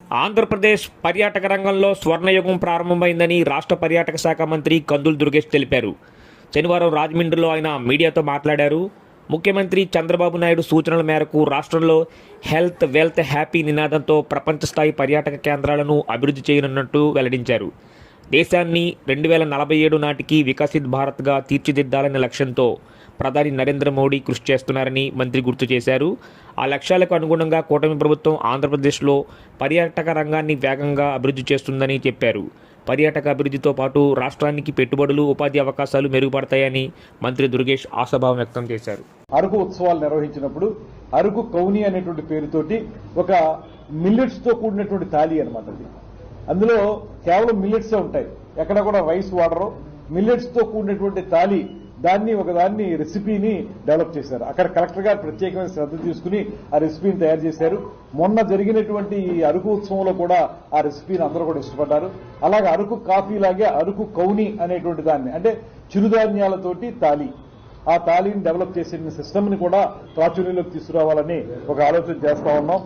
ఆంధ్రప్రదేశ్ పర్యాటక రంగంలో స్వర్ణయుగం ప్రారంభమైందని రాష్ట్ర పర్యాటక శాఖ మంత్రి కందుల దుర్గేష్ తెలిపారు. శనివారం రాజమండ్రిలో ఆయన మీడియాతో మాట్లాడారు. ముఖ్యమంత్రి చంద్రబాబు నాయుడు సూచనల మేరకు రాష్ట్రంలో హెల్త్, వెల్త్, హ్యాపీ నినాదంతో ప్రపంచ స్థాయి పర్యాటక కేంద్రాలను అభివృద్ధి చేయనున్నట్టు వెల్లడించారు. దేశాన్ని 2047 నాటికి వికసిత్ భారత్గా తీర్చిదిద్దాలనే లక్ష్యంతో ప్రధాని నరేంద్ర మోడీ కృషి చేస్తున్నారని మంత్రి గుర్తు చేశారు. ఆ లక్ష్యాలకు అనుగుణంగా కూటమి ప్రభుత్వం ఆంధ్రప్రదేశ్లో పర్యాటక రంగాన్ని వేగంగా అభివృద్ధి చేస్తుందని చెప్పారు. పర్యాటక అభివృద్ధితో పాటు రాష్ట్రానికి పెట్టుబడులు, ఉపాధి అవకాశాలు మెరుగుపడతాయని మంత్రి దుర్గేష్ ఆశాభావం వ్యక్తం చేశారు. అరకు ఉత్సవాలు నిర్వహించినప్పుడు అరకు కౌని అనేటువంటి పేరుతోటి ఒక మిల్లెట్స్ తో కూడినటువంటి థాలీ అనమాట. అందులో కేవలం మిల్లెట్సే ఉంటాయి, ఎక్కడ కూడా రైస్ వాడరు. మిల్లెట్స్ తో కూడినటువంటి థాలీ, ఒకదాన్ని రెసిపీని డెవలప్ చేశారు. అక్కడ కలెక్టర్ గారు ప్రత్యేకమైన శ్రద్ధ తీసుకుని ఆ రెసిపీని తయారు చేశారు. మొన్న జరిగినటువంటి ఈ అరకు ఉత్సవంలో కూడా ఆ రెసిపీని అందరూ కూడా ఇష్టపడ్డారు. అలాగే అరకు కాఫీ లాగే అరకు కౌని అనేటువంటి దాన్ని, అంటే చిరుధాన్యాలతోటి థాలీ, ఆ థాలీని డెవలప్ చేసిన సిస్టమ్ ని కూడా ప్రాచుర్యంలోకి తీసుకురావాలని ఒక ఆలోచన చేస్తా ఉన్నాం.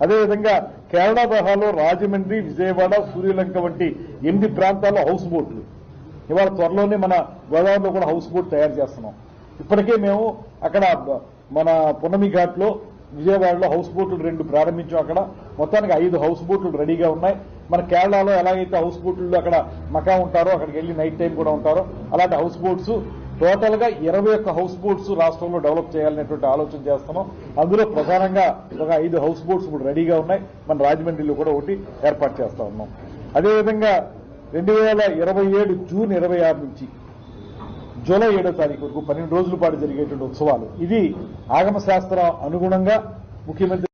అదేవిధంగా కేరళ తరహాలో రాజమండ్రి, విజయవాడ, సూర్యలంక వంటి 8 ప్రాంతాల్లో హౌస్ బోట్లు, ఇవాళ త్వరలోనే మన గోదావరిలో కూడా హౌస్ బోట్ తయారు చేస్తున్నాం. ఇప్పటికే మేము అక్కడ మన పున్నమి ఘాట్లో విజయవాడలో హౌస్ బోట్లు 2 ప్రారంభించాం. అక్కడ మొత్తానికి 5 హౌస్ బోట్లు రెడీగా ఉన్నాయి. మన కేరళలో ఎలాగైతే హౌస్ బోట్లు అక్కడ మకా ఉంటారో, అక్కడికి వెళ్లి నైట్ టైం కూడా ఉంటారో, అలాంటి హౌస్ బోట్స్ టోటల్ గా 21 హౌస్ బోట్స్ రాష్ట్రంలో డెవలప్ చేయాలనేటువంటి ఆలోచన చేస్తున్నాం. అందులో ప్రధానంగా ఒక 5 హౌస్ బోట్స్ ఇప్పుడు రెడీగా ఉన్నాయి. మన రాజమండ్రిలో కూడా ఒకటి ఏర్పాటు చేస్తా ఉన్నాం. అదేవిధంగా 2027 జూన్ 26 నుంచి జూలై 7వ తారీఖు వరకు 12 రోజుల పాటు జరిగేటువంటి ఉత్సవాలు. ఇది ఆగమ శాస్త్ర అనుగుణంగా ముఖ్యమంత్రి